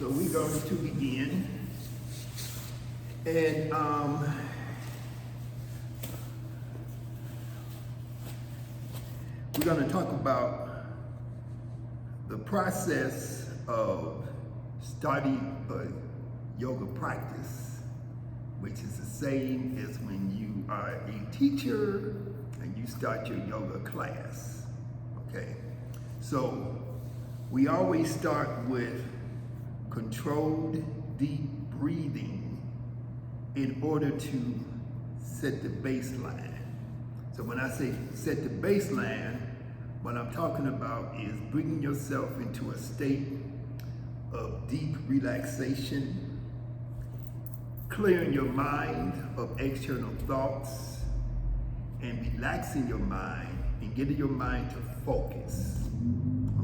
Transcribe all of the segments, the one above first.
So we're going to begin. And we're going to talk about the process of starting a yoga practice, which is the same as when you are a teacher and you start your yoga class, okay? So we always start with controlled deep breathing in order to set the baseline. So when I say set the baseline, what I'm talking about is bringing yourself into a state of deep relaxation, clearing your mind of external thoughts, and relaxing your mind and getting your mind to focus,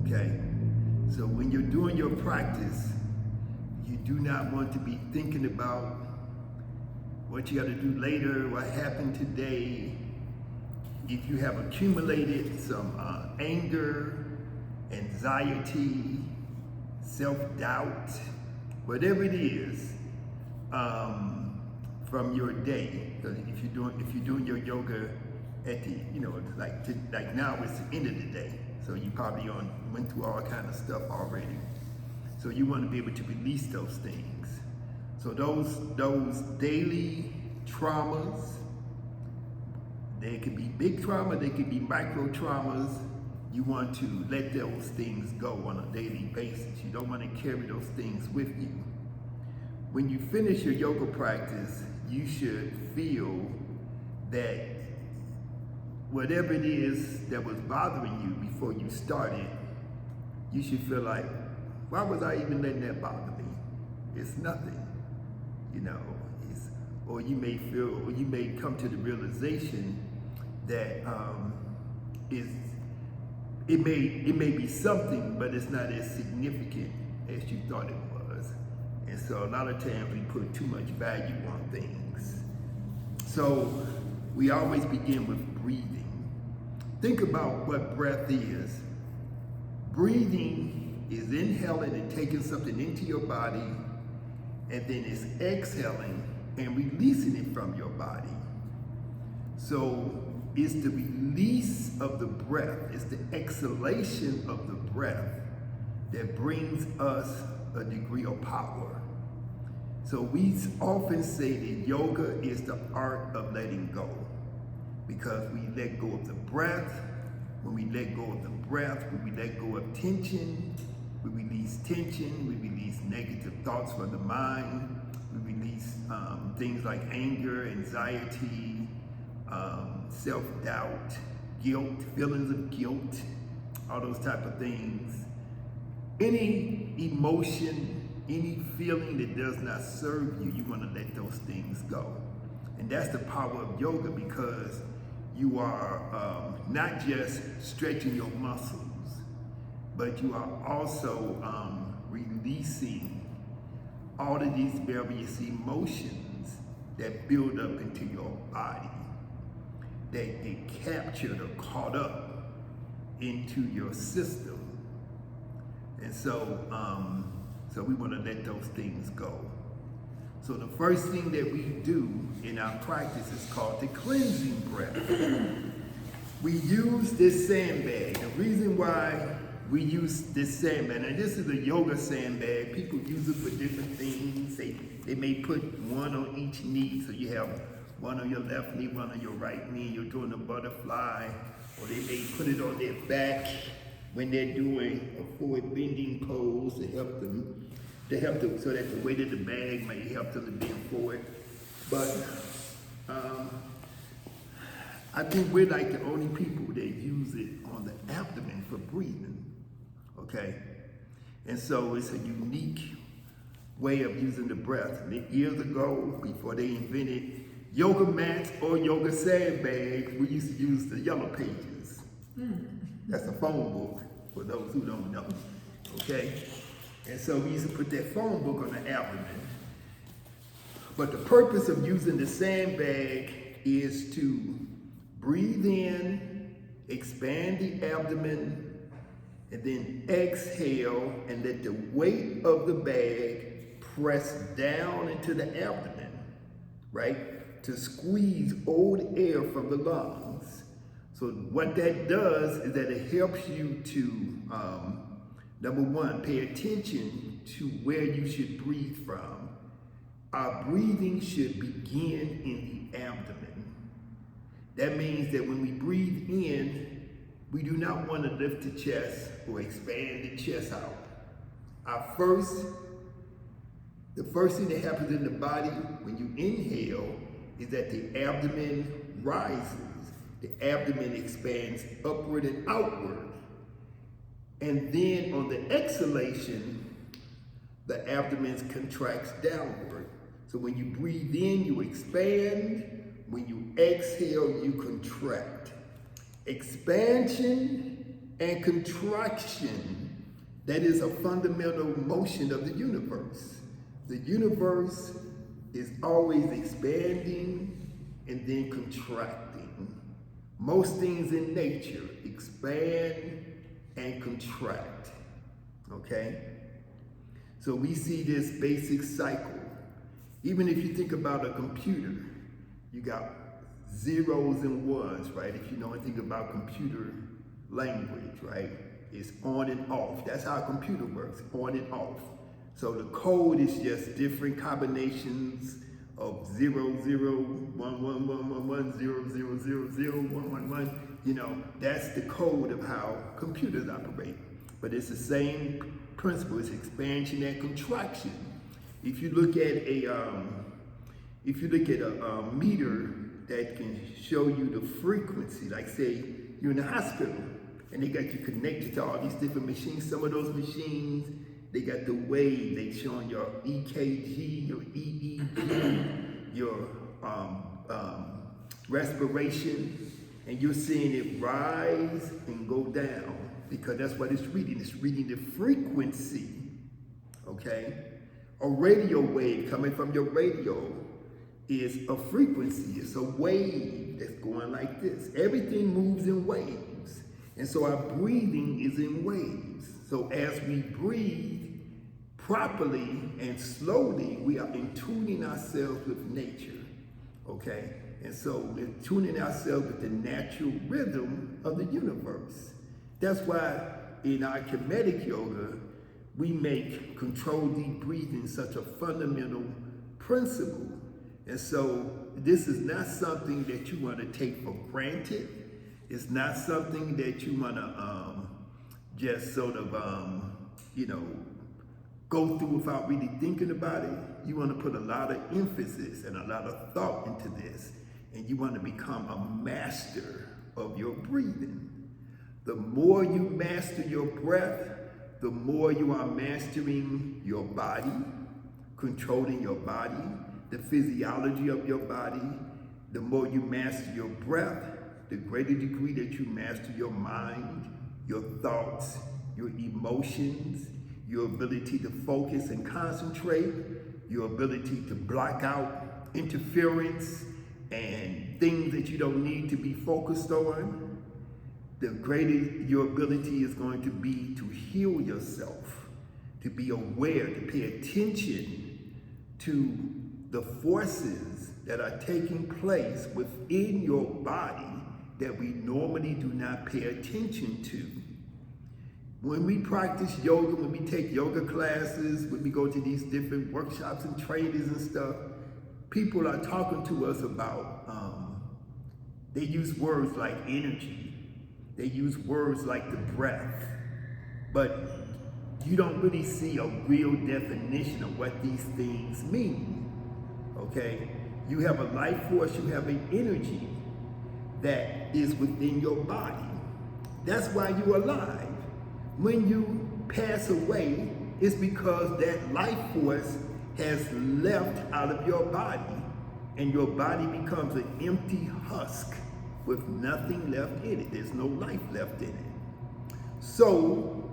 okay? So when you're doing your practice, you do not want to be thinking about what you got to do later, what happened today. If you have accumulated some anger, anxiety, self-doubt, whatever it is from your day, because if you're doing your yoga at the, like now it's the end of the day, so you probably went through all kind of stuff already. So you want to be able to release those things. So those daily traumas, they could be big trauma, they could be micro traumas. You want to let those things go on a daily basis. You don't want to carry those things with you. When you finish your yoga practice, you should feel that whatever it is that was bothering you before you started, you should feel like, why was I even letting that bother me? It's nothing. Or you may feel, or you may come to the realization that it may be something, but it's not as significant as you thought it was. And so a lot of times we put too much value on things. So we always begin with breathing. Think about what breath is. Breathing is inhaling and taking something into your body, and then it's exhaling and releasing it from your body. So it's the release of the breath, it's the exhalation of the breath that brings us a degree of power. So we often say that yoga is the art of letting go, because we let go of the breath. When we let go of the breath, when we let go of tension, we release tension, we release negative thoughts from the mind, we release things like anger, anxiety, self-doubt, guilt, feelings of guilt, all those type of things. Any emotion, any feeling that does not serve you, you want to let those things go. And that's the power of yoga, because you are not just stretching your muscles, but you are also releasing all of these various emotions that build up into your body, that get captured or caught up into your system. And so, so we want to let those things go. So the first thing that we do in our practice is called the cleansing breath. We use this sandbag. The reason why we use this sandbag, and this is a yoga sandbag. People use it for different things. They may put one on each knee, so you have one on your left knee, one on your right knee. You're doing a butterfly, or they may put it on their back when they're doing a forward bending pose to help them, so that the weight of the bag may help them to bend forward. But I think we're like the only people that use it on the abdomen for breathing, okay? And so it's a unique way of using the breath. Years ago, before they invented yoga mats or yoga sandbags, we used to use the yellow pages. That's a phone book, for those who don't know, okay? And so we used to put that phone book on the abdomen. But the purpose of using the sandbag is to breathe in, expand the abdomen, And then exhale and let the weight of the bag press down into the abdomen, right? To squeeze old air from the lungs. So what that does is that it helps you to, number one, pay attention to where you should breathe from. Our breathing should begin in the abdomen. That means that when we breathe in, we do not want to lift the chest or expand the chest out. The first thing that happens in the body when you inhale is that the abdomen rises. The abdomen expands upward and outward. And then on the exhalation, the abdomen contracts downward. So when you breathe in, you expand. When you exhale, you contract. Expansion and contraction, that is a fundamental motion of the universe. The universe is always expanding and then contracting. Most things in nature expand and contract, okay? So we see this basic cycle. Even if you think about a computer, you got zeros and ones, right? If you know anything about computer language, right? It's on and off. That's how a computer works, on and off. So the code is just different combinations of 0, 0, 1, 1, 1, 1, 1, 0, 0, 0, 0, 1, 1, 1. You know, that's the code of how computers operate. But it's the same principle. It's expansion and contraction. If you look at a meter that can show you the frequency, like say you're in the hospital and they got you connected to all these different machines. Some of those machines, they got the wave, they showing your EKG, your EEG, your respiration, and you're seeing it rise and go down because that's what it's reading. It's reading the frequency, okay? A radio wave coming from your radio is a frequency. It's a wave that's going like this. Everything moves in waves. And so our breathing is in waves. So as we breathe properly and slowly, we are in tuning ourselves with nature, okay? And so we're tuning ourselves with the natural rhythm of the universe. That's why in our Kemetic yoga, we make controlled deep breathing such a fundamental principle. And so this is not something that you want to take for granted. It's not something that you want to just sort of, go through without really thinking about it. You want to put a lot of emphasis and a lot of thought into this. And you want to become a master of your breathing. The more you master your breath, the more you are mastering your body, controlling your body, the physiology of your body. The more you master your breath, the greater degree that you master your mind, your thoughts, your emotions, your ability to focus and concentrate, your ability to block out interference and things that you don't need to be focused on. The greater your ability is going to be to heal yourself, to be aware, to pay attention to the forces that are taking place within your body that we normally do not pay attention to. When we practice yoga, when we take yoga classes, when we go to these different workshops and trainings and stuff, people are talking to us about, they use words like energy. They use words like the breath, but you don't really see a real definition of what these things mean, okay? You have a life force, you have an energy that is within your body. That's why you're alive. When you pass away, it's because that life force has left out of your body and your body becomes an empty husk with nothing left in it. There's no life left in it. So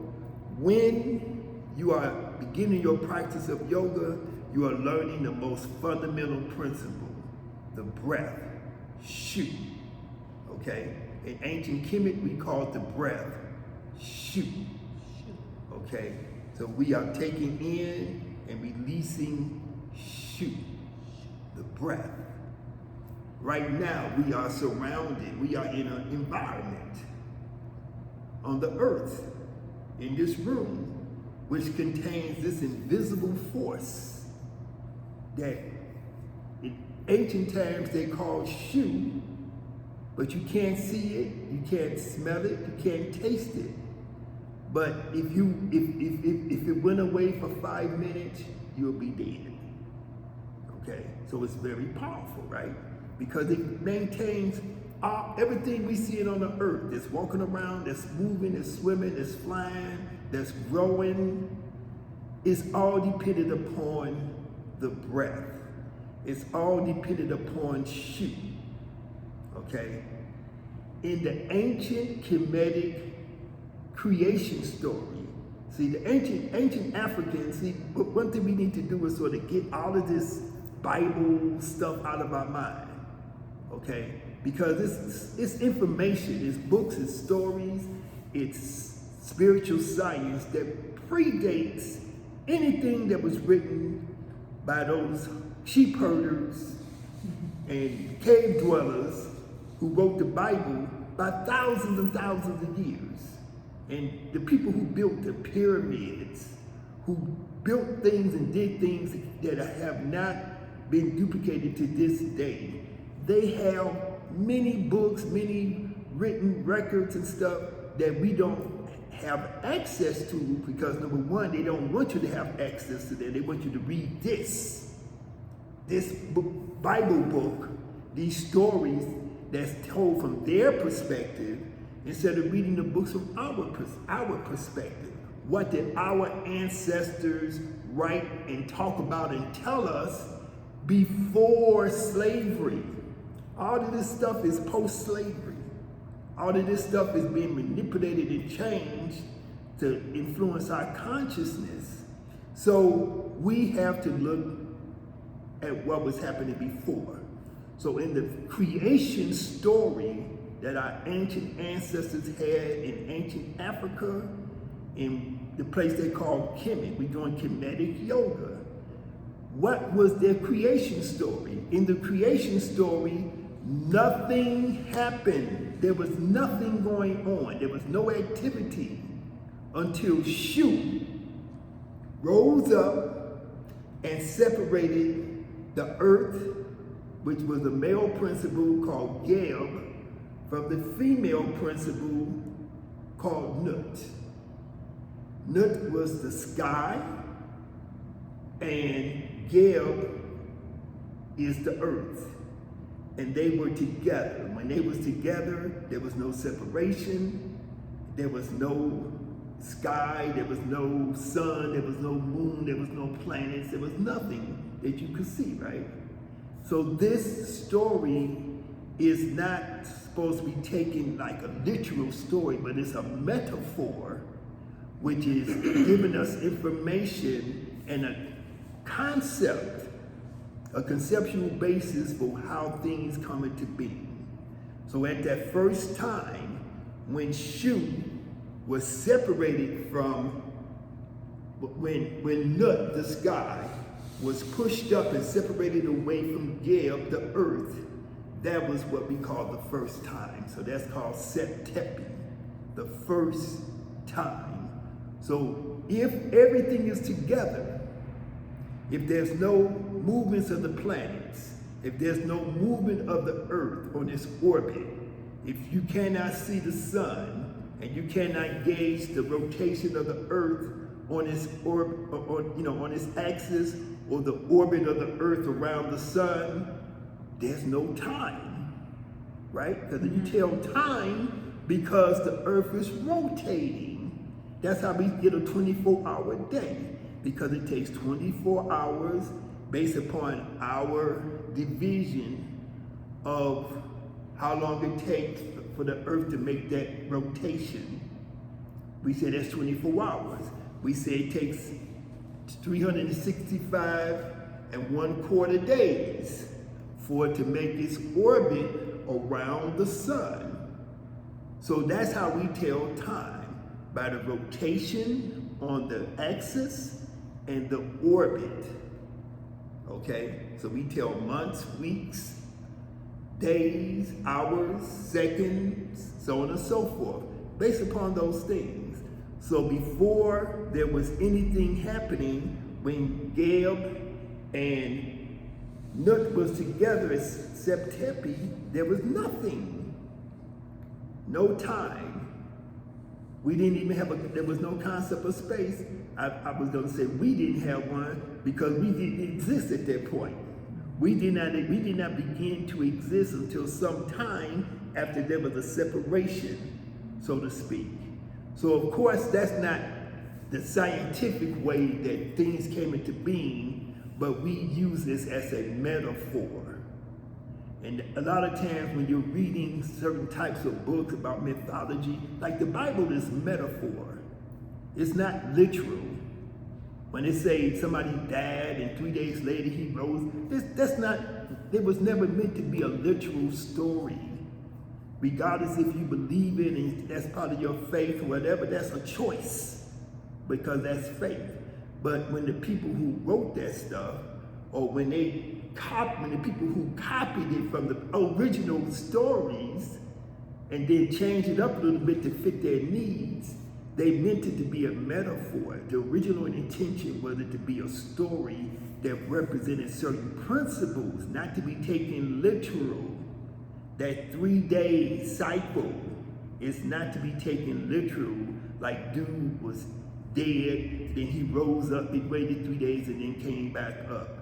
when you are beginning your practice of yoga, you are learning the most fundamental principle, the breath, shu, okay? In ancient Kemetic, we call it the breath, shu. Okay, so we are taking in and releasing shu, the breath. Right now, we are surrounded, we are in an environment on the earth, in this room, which contains this invisible force that in ancient times they called shu, but you can't see it, you can't smell it, you can't taste it. But if it went away for 5 minutes, you'll be dead. Okay, so it's very powerful, right? Because it maintains everything we see on the earth that's walking around, that's moving, that's swimming, that's flying, that's growing. It's all dependent upon the breath. It's all dependent upon shu. Okay? In the ancient Kemetic creation story, see, the ancient Africans, see, one thing we need to do is sort of get all of this Bible stuff out of our mind, okay? Because it's information, it's books, it's stories, it's spiritual science that predates anything that was written by those sheep herders and cave dwellers who wrote the Bible by thousands and thousands of years. And the people who built the pyramids, who built things and did things that have not been duplicated to this day, they have many books, many written records and stuff that we don't have access to, because number one, they don't want you to have access to that. They want you to read this Bible book, these stories that's told from their perspective, instead of reading the books from our perspective. What did our ancestors write and talk about and tell us before slavery? All of this stuff is post-slavery. All of this stuff is being manipulated and changed to influence our consciousness. So we have to look at what was happening before. So in the creation story that our ancient ancestors had in ancient Africa, in the place they call Kemetic, we're doing Kemetic yoga. What was their creation story? In the creation story, nothing happened. There was nothing going on. There was no activity until Shu rose up and separated the earth, which was a male principle called Geb, from the female principle called Nut. Nut was the sky, and Geb is the earth. And they were together. When they was together, there was no separation, there was no sky, there was no sun, there was no moon, there was no planets, there was nothing that you could see, right? So this story is not supposed to be taken like a literal story, but it's a metaphor, which is giving us information and a concept, a conceptual basis for how things come into being. So at that first time, when Shu was separated from, when Nut, the sky, was pushed up and separated away from Geb, the earth, that was what we call the first time. So that's called Septepi, the first time. So if everything is together, if there's no movements of the planets, if there's no movement of the earth on its orbit, if you cannot see the sun and you cannot gauge the rotation of the earth on its on its axis, or the orbit of the earth around the sun, there's no time, right? Because you tell time because the earth is rotating. That's how we get a 24-hour day, because it takes 24 hours based upon our division of how long it takes for the earth to make that rotation. We say that's 24 hours. We say it takes 365 1/4 days for it to make its orbit around the sun. So that's how we tell time, by the rotation on the axis and the orbit. Okay, so we tell months, weeks, days, hours, seconds, so on and so forth, based upon those things. So before there was anything happening, when Geb and Nut was together as Septepi, there was nothing, no time. We didn't even have there was no concept of space. I was going to say we didn't have one because we didn't exist at that point. We did not begin to exist until some time after there was a separation, so to speak. So of course that's not the scientific way that things came into being, but we use this as a metaphor. And a lot of times when you're reading certain types of books about mythology, like the Bible is metaphor. It's not literal. When they say somebody died and 3 days later he rose, it was never meant to be a literal story. Regardless if you believe it and that's part of your faith or whatever, that's a choice because that's faith. But when the people who wrote that stuff, or when the people who copied it from the original stories and then changed it up a little bit to fit their needs, they meant it to be a metaphor. The original intention was it to be a story that represented certain principles, not to be taken literal. That 3-day cycle is not to be taken literal, like dude was dead, then he rose up, he waited 3 days and then came back up.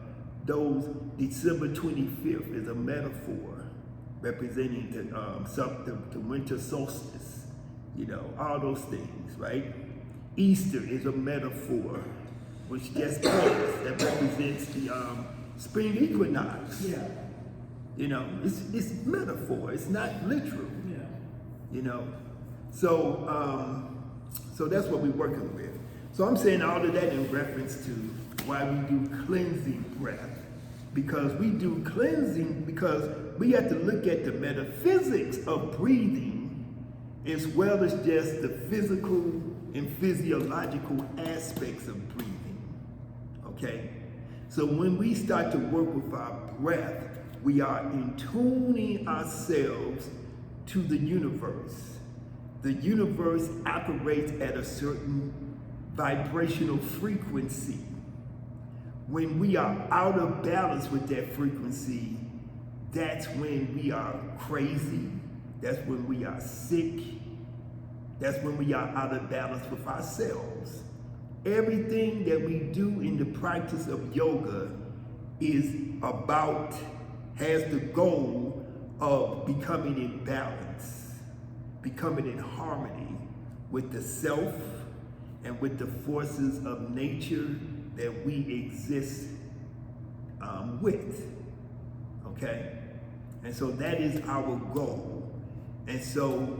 December 25th is a metaphor representing the winter solstice, all those things, right? Easter is a metaphor, which just passed, that represents the spring equinox. Yeah. It's metaphor, it's not literal. Yeah. So that's what we're working with. So I'm saying all of that in reference to why we do cleansing breath. Because we do cleansing because we have to look at the metaphysics of breathing as well as just the physical and physiological aspects of breathing, okay? So when we start to work with our breath, we are in tuning ourselves to the universe. The universe operates at a certain vibrational frequency. When we are out of balance with that frequency, that's when we are crazy, that's when we are sick, that's when we are out of balance with ourselves. Everything that we do in the practice of yoga has the goal of becoming in balance, becoming in harmony with the self and with the forces of nature that we exist with, okay? And so that is our goal. And so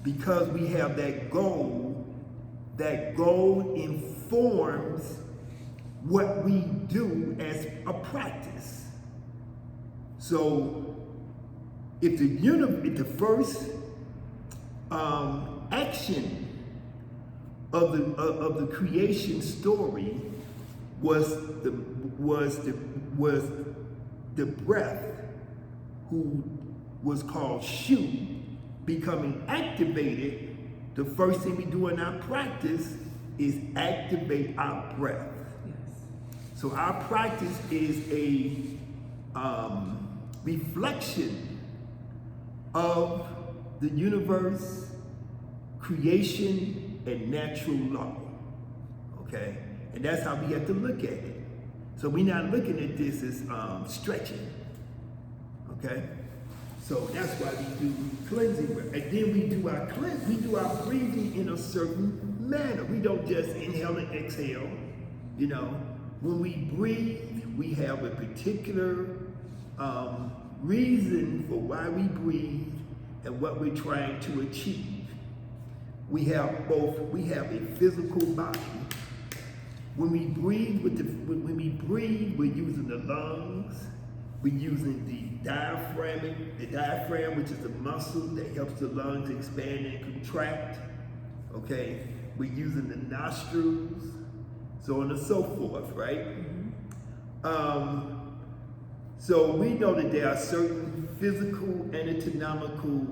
because we have that goal informs what we do as a practice. So if the first action of the creation story was the breath, who was called Shu, becoming activated, the first thing we do in our practice is activate our breath. Yes. So our practice is a reflection of the universe, creation, and natural law, okay? And that's how we have to look at it. So we're not looking at this as stretching, okay? So that's why we do cleansing breath. And then we do our breathing in a certain manner. We don't just inhale and exhale, When we breathe, we have a particular reason for why we breathe and what we're trying to achieve. We have a physical body. When we breathe, we're using the lungs, we're using the diaphragm, which is the muscle that helps the lungs expand and contract, okay? We're using the nostrils, so on and so forth, right? So we know that there are certain physical and anatomical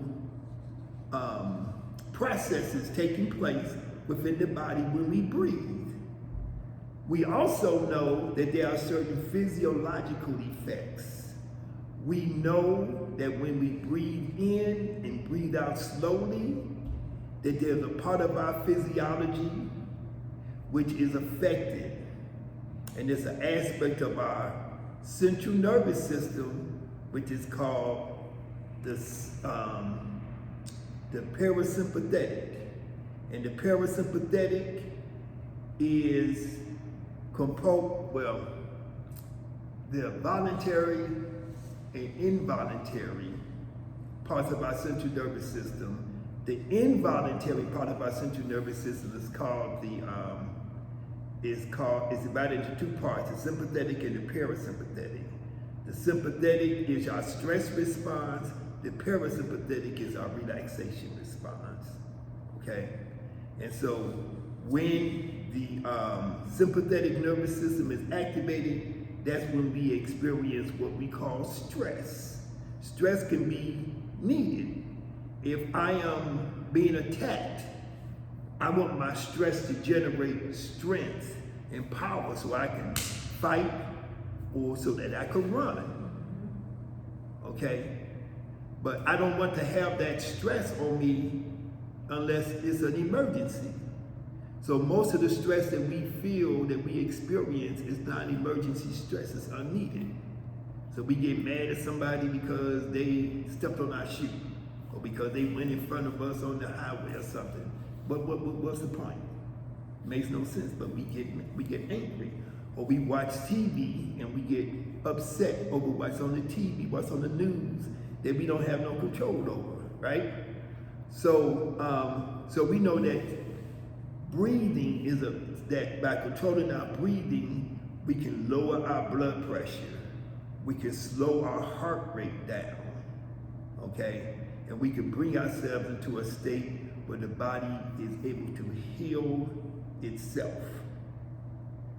processes taking place within the body when we breathe. We also know that there are certain physiological effects. We know that when we breathe in and breathe out slowly, that there's a part of our physiology which is affected. And there's an aspect of our central nervous system which is called the parasympathetic. And the parasympathetic is the voluntary and involuntary parts of our central nervous system. The involuntary part of our central nervous system is called it's divided into two parts, the sympathetic and the parasympathetic. The sympathetic is our stress response, the parasympathetic is our relaxation response, okay? And so when the sympathetic nervous system is activated, that's when we experience what we call stress. Stress can be needed. If I am being attacked, I want my stress to generate strength and power so I can fight or so that I can run, okay? But I don't want to have that stress on me unless it's an emergency. So most of the stress that we feel, that we experience, is not emergency stress, it's unneeded. So we get mad at somebody because they stepped on our shoe, or because they went in front of us on the highway or something. But what's the point? It makes no sense, but we get angry. Or we watch TV and we get upset over what's on the TV, what's on the news, that we don't have no control over, right? So, so we know that breathing is that by controlling our breathing, we can lower our blood pressure. We can slow our heart rate down, okay? And we can bring ourselves into a state where the body is able to heal itself.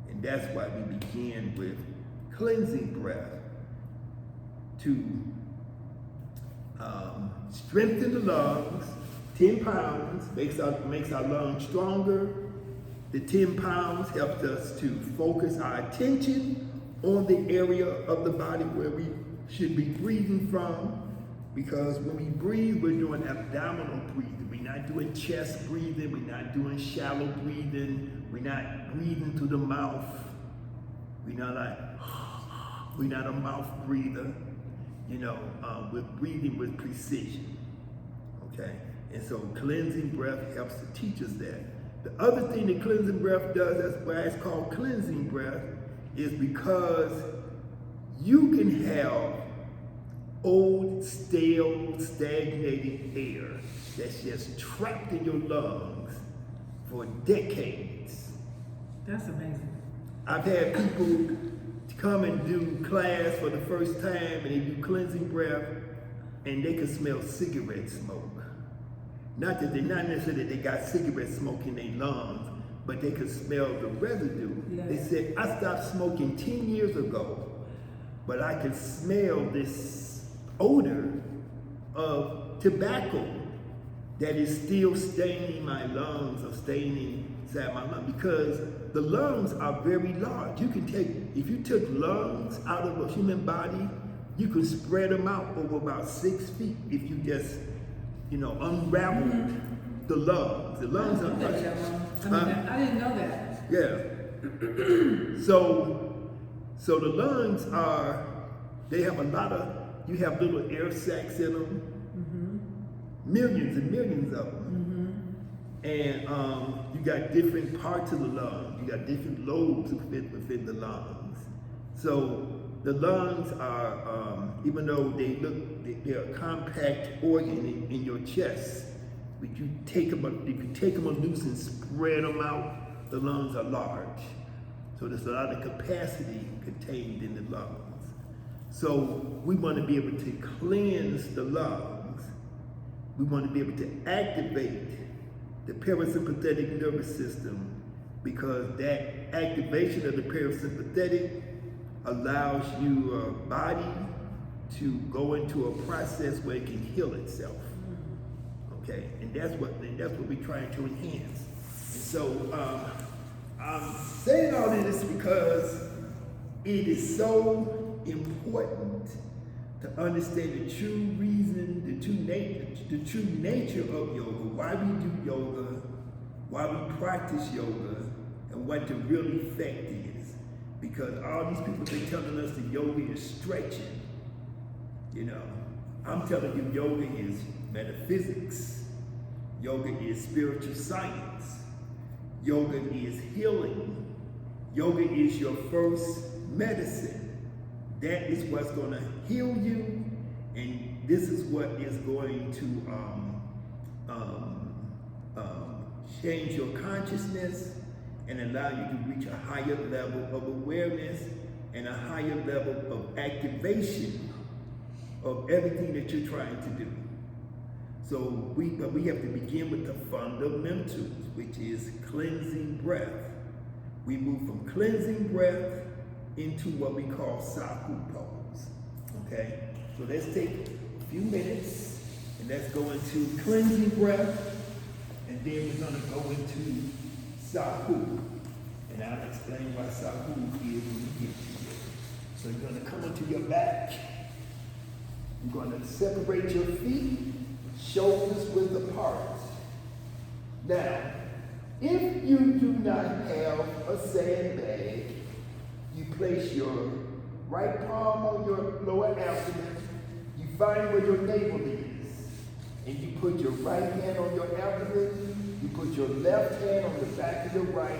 And that's why we begin with cleansing breath to strengthen the lungs. 10 pounds makes our lungs stronger. The 10 pounds helps us to focus our attention on the area of the body where we should be breathing from. Because when we breathe, we're doing abdominal breathing. We're not doing chest breathing. We're not doing shallow breathing. We're not breathing through the mouth. We're not a mouth breather. You know, we're breathing with precision, okay? And so cleansing breath helps to teach us that. The other thing that cleansing breath does, that's why it's called cleansing breath, is because you can have old, stale, stagnating air that's just trapped in your lungs for decades. That's amazing. I've had people come and do class for the first time and they do cleansing breath and they can smell cigarette smoke. Not necessarily that they got cigarette smoke in their lungs, but they could smell the residue. Yeah. They said, I stopped smoking 10 years ago, but I can smell this odor of tobacco that is still staining my lungs or staining inside my lungs, because the lungs are very large. You can take, if you took lungs out of a human body, you can spread them out over about 6 feet if you just, you know, unraveled the lungs. The lungs are, I didn't know that. Yeah. So the lungs are, they have a lot of, you have little air sacs in them, millions and millions of them. And you got different parts of the lung. You got different lobes within the lungs. So the lungs are, even though they're a compact organ in your chest, but if you take them loose and spread them out, the lungs are large. So there's a lot of capacity contained in the lungs. So we want to be able to cleanse the lungs. We want to be able to activate the parasympathetic nervous system, because that activation of the parasympathetic allows your body to go into a process where it can heal itself. Okay, and that's what we're trying to enhance. And so I'm saying all of this because it is so important to understand the true reason, the true nature of yoga, why we do yoga, why we practice yoga, and what the real effect is. Because all these people are telling us that yoga is stretching. You know, I'm telling you yoga is metaphysics. Yoga is spiritual science. Yoga is healing. Yoga is your first medicine. That is what's going to heal you, and this is what is going to change your consciousness and allow you to reach a higher level of awareness and a higher level of activation of everything that you're trying to do. So we have to begin with the fundamentals, which is cleansing breath. We move from cleansing breath into what we call Sahu pose. Okay? So let's take a few minutes and let's go into cleansing breath, and then we're going to go into Sahu. And I'll explain why Sahu is when we get to it. So you're going to come onto your back. You're going to separate your feet, shoulders width apart. Now, if you do not have a sandbag, you place your right palm on your lower abdomen, you find where your navel is, and you put your right hand on your abdomen, you put your left hand on the back of your right,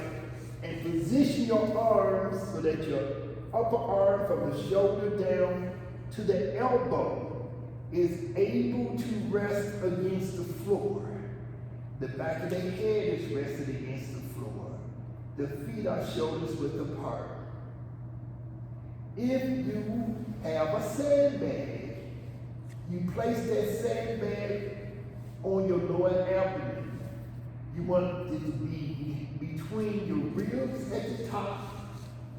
and position your arms so that your upper arm from the shoulder down to the elbow is able to rest against the floor. The back of the head is rested against the floor. The feet are shoulders width apart. If you have a sandbag, you place that sandbag on your lower abdomen. You want it to be between your ribs at the top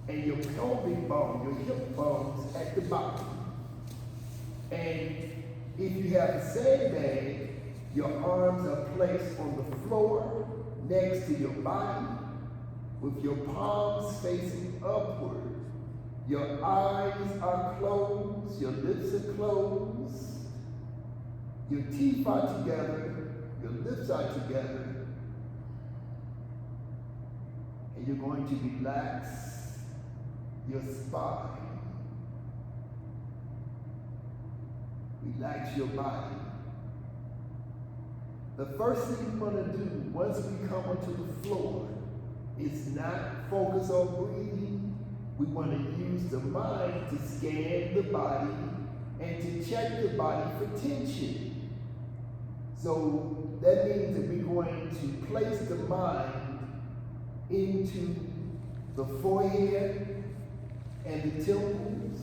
and your pelvic bone, your hip bones at the bottom. And if you have a sandbag, your arms are placed on the floor next to your body with your palms facing upward. Your eyes are closed, your lips are closed, your teeth are together, your lips are together, and you're going to relax your spine. Relax your body. The first thing you want to do once we come onto the floor is not focus on breathing. We want to use the mind to scan the body and to check the body for tension. So that means that we're going to place the mind into the forehead and the temples,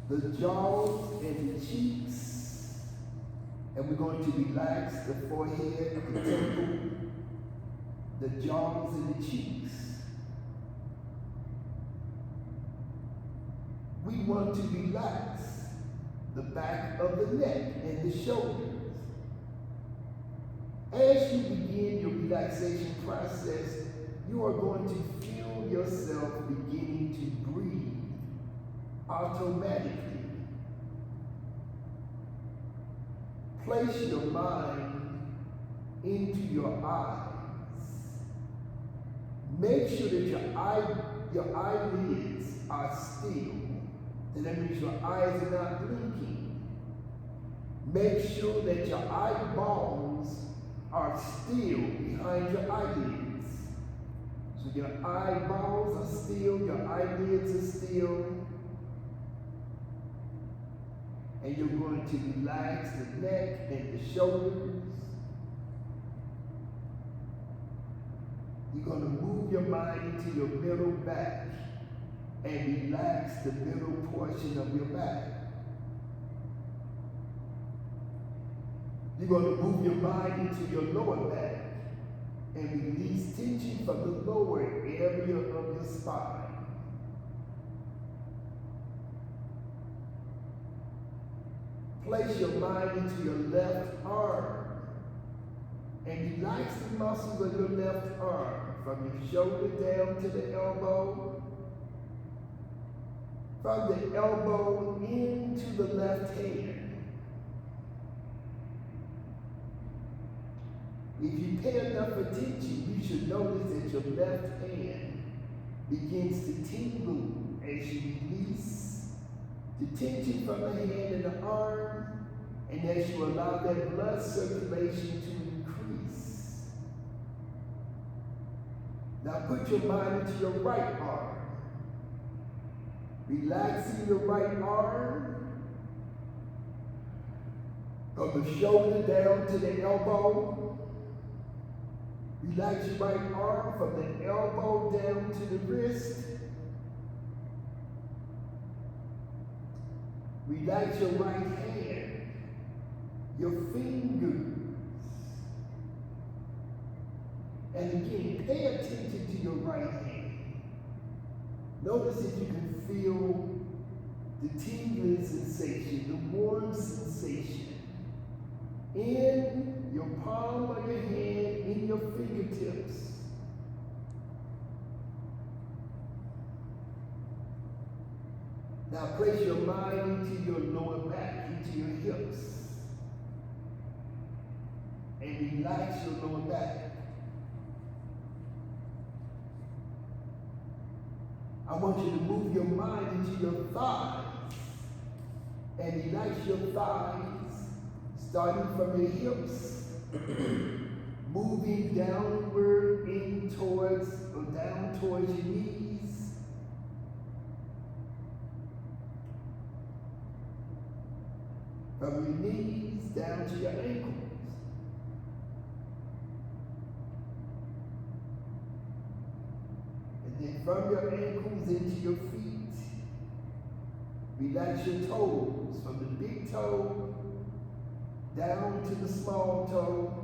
the jaws and the cheeks, and we're going to relax the forehead, the temple, the jaws and the cheeks. We want to relax the back of the neck and the shoulders. As you begin your relaxation process, you are going to feel yourself beginning to breathe automatically. Place your mind into your eyes. Make sure that your eyelids are still. And that means your eyes are not blinking. Make sure that your eyeballs are still behind your eyelids. So your eyeballs are still, your eyelids are still. And you're going to relax the neck and the shoulders. You're going to move your mind into your middle back and relax the middle portion of your back. You're going to move your mind into your lower back and release tension from the lower area of your spine. Place your mind into your left arm and relax the muscles of your left arm from your shoulder down to the elbow, from the elbow into the left hand. If you pay enough attention, you should notice that your left hand begins to tingle as you release the tension from the hand and the arm, and as you allow that blood circulation to increase. Now put your mind into your right arm. Relaxing your right arm from the shoulder down to the elbow. Relax your right arm from the elbow down to the wrist. Relax your right hand, your fingers. And again, pay attention to your right hand. Notice if you can feel the tingling sensation, the warm sensation in your palm of your hand, in your fingertips. Now place your mind into your lower back, into your hips. And relax your lower back. I want you to move your mind into your thighs. And relax your thighs, starting from your hips, moving downward in towards, or down towards your knees. From your knees down to your ankles. And then from your ankles into your feet. Relax your toes from the big toe down to the small toe.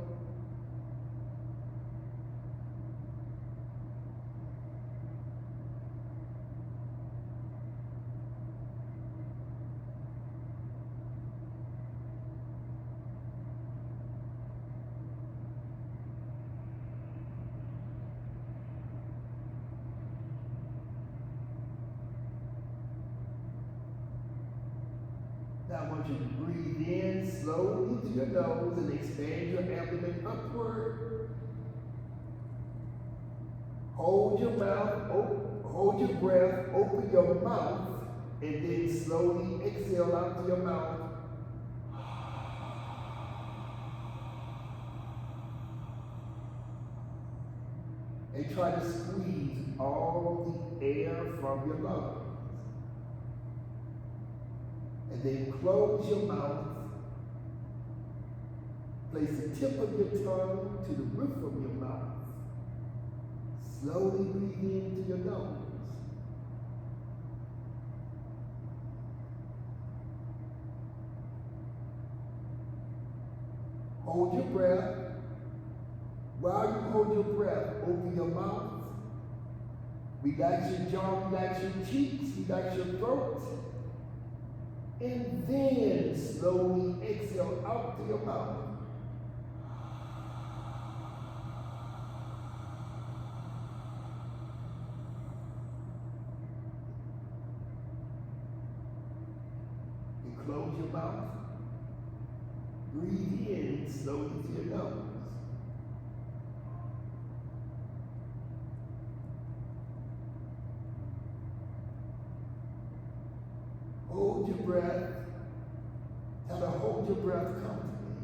Now I want you to breathe in slowly through your nose and expand your abdomen upward. Hold your mouth, hold your breath, open your mouth, and then slowly exhale out through your mouth. And try to squeeze all the air from your lungs. And then close your mouth. Place the tip of your tongue to the roof of your mouth. Slowly breathe in through your nose. Hold your breath. While you hold your breath, open your mouth. Relax your jaw, relax your cheeks, relax your throat. And then slowly exhale out through your mouth. And close your mouth. Breathe in slowly through your nose. Hold your breath. Try to hold your breath comfortably.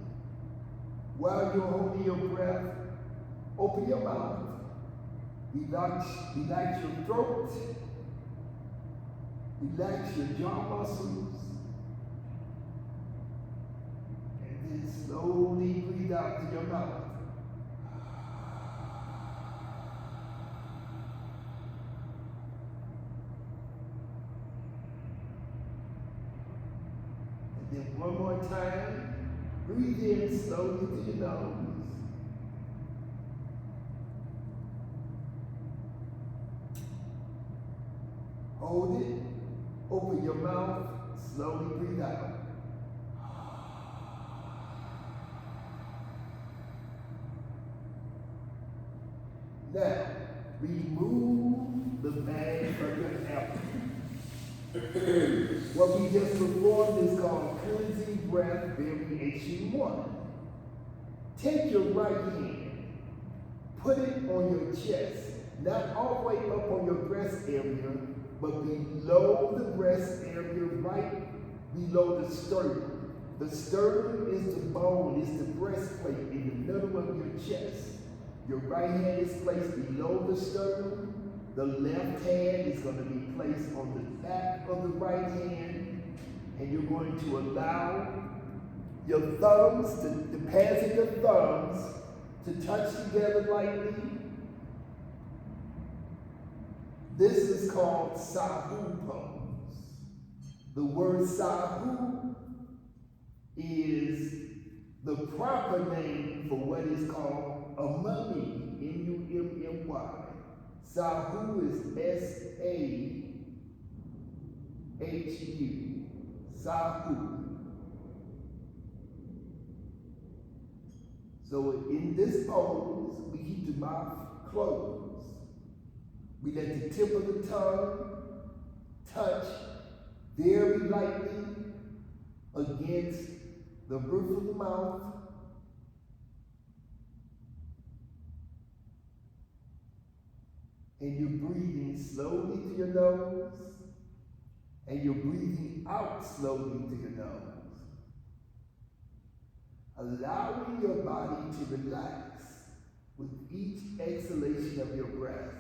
While you're holding your breath, open your mouth. Relax your throat. Relax your jaw muscles. And then slowly breathe out through your mouth. Then one more time, Breathe in slowly through your nose. Hold it. Open your mouth. Slowly breathe out. Now, remove the bag from your abdomen. What we just performed is called cleansing breath variation 1. Take your right hand, put it on your chest, not all the way up on your breast area, but below the breast area, right below the sternum. The sternum is the bone, is the breastplate in the middle of your chest. Your right hand is placed below the sternum. The left hand is going to be placed on the back of the right hand. And you're going to allow your thumbs, the pads of your thumbs, to touch together lightly. This is called Sahu pose. The word Sahu is the proper name for what is called a mummy, M-U-M-M-Y. Sahu is S-A-H-U, Sahu. So in this pose, we keep the mouth closed. We let the tip of the tongue touch very lightly against the roof of the mouth. And you're breathing slowly through your nose, and you're breathing out slowly through your nose. Allowing your body to relax with each exhalation of your breath.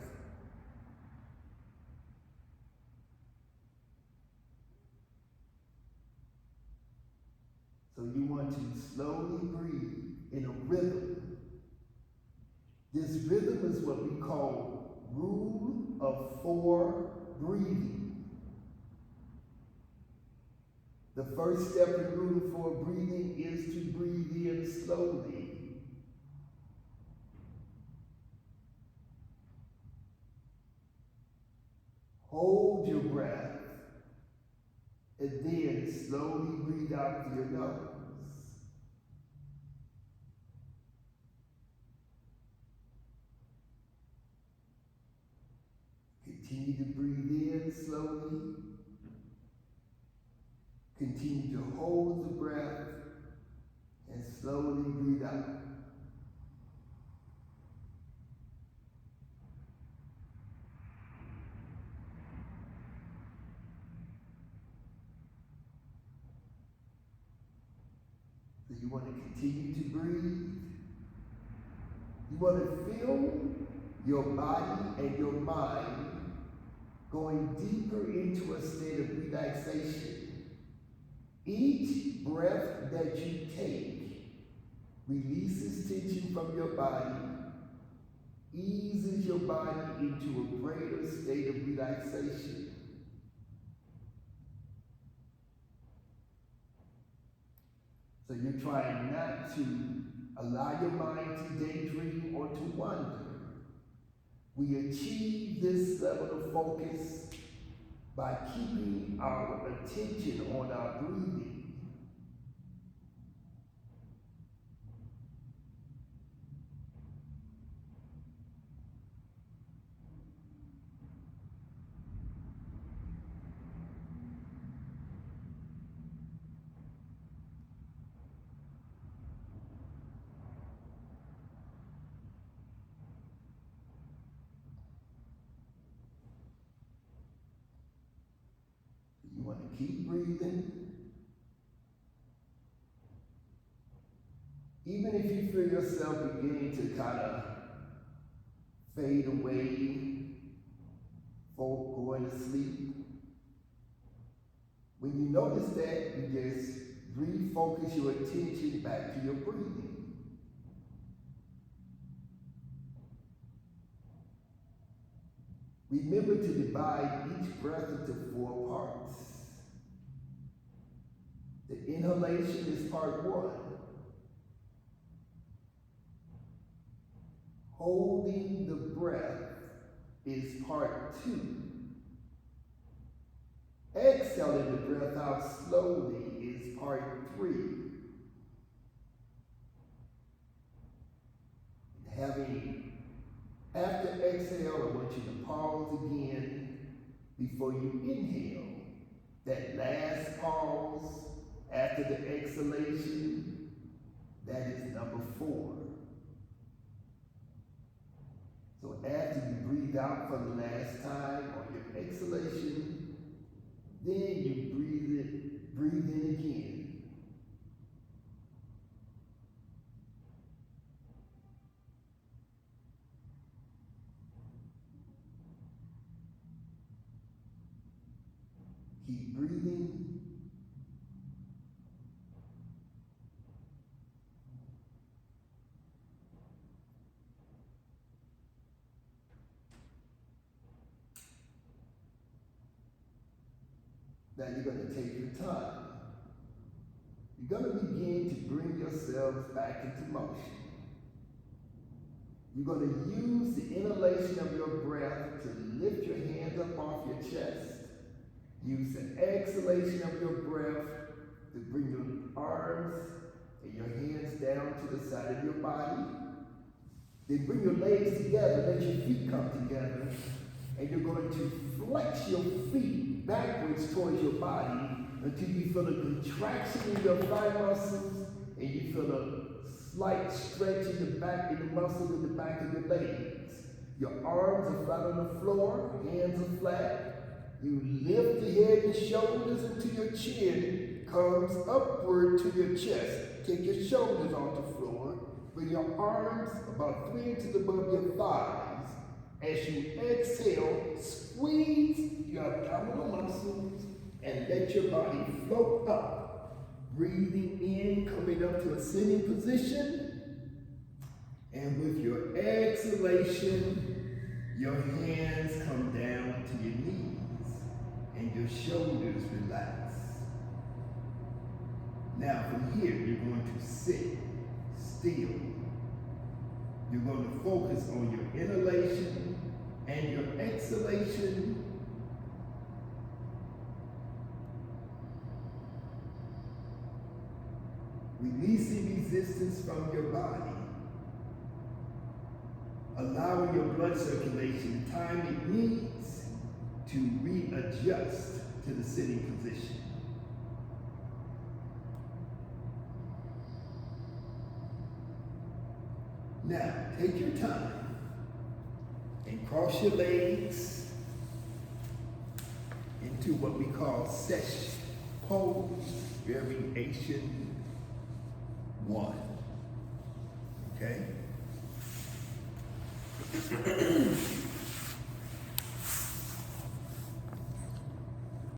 So you want to slowly breathe in a rhythm. This rhythm is what we call Rule of 4 breathing. The first step in Rule of 4 breathing is to breathe in slowly. Hold your breath and then slowly breathe out through your nose. Continue to breathe in slowly. Continue to hold the breath and slowly breathe out. So you want to continue to breathe. You want to feel your body and your mind going deeper into a state of relaxation. Each breath that you take releases tension from your body, eases your body into a greater state of relaxation. So you're trying not to allow your mind to daydream or to wander. We achieve this level of focus by keeping our attention on our breathing. You want to keep breathing. Even if you feel yourself beginning to kind of fade away, going to sleep, when you notice that, you just refocus your attention back to your breathing. Remember to divide each breath into 4 parts. The inhalation is part 1. Holding the breath is part 2. Exhaling the breath out slowly is part 3. After exhale, I want you to pause again before you inhale. That last pause after the exhalation, that is number 4. So after you breathe out for the last time on your exhalation, then you breathe in again. Keep breathing. Now you're going to take your time. You're going to begin to bring yourselves back into motion. You're going to use the inhalation of your breath to lift your hands up off your chest. Use the exhalation of your breath to bring your arms and your hands down to the side of your body. Then bring your legs together, let your feet come together, and you're going to flex your feet backwards towards your body until you feel a contraction in your thigh muscles and you feel a slight stretch in the muscles in the back of your legs. Your arms are flat on the floor, hands are flat. You lift the head and shoulders until your chin comes upward to your chest. Take your shoulders off the floor. Bring your arms about 3 inches above your thighs. As you exhale, squeeze your abdominal muscles and let your body float up. Breathing in, coming up to a sitting position. And with your exhalation, your hands come down to your knees and your shoulders relax. Now from here, you're going to sit still. You're going to focus on your inhalation and your exhalation. Releasing resistance from your body. Allowing your blood circulation the time it needs to readjust to the sitting position. Now, take your time and cross your legs into what we call sesh pose variation 1. Okay?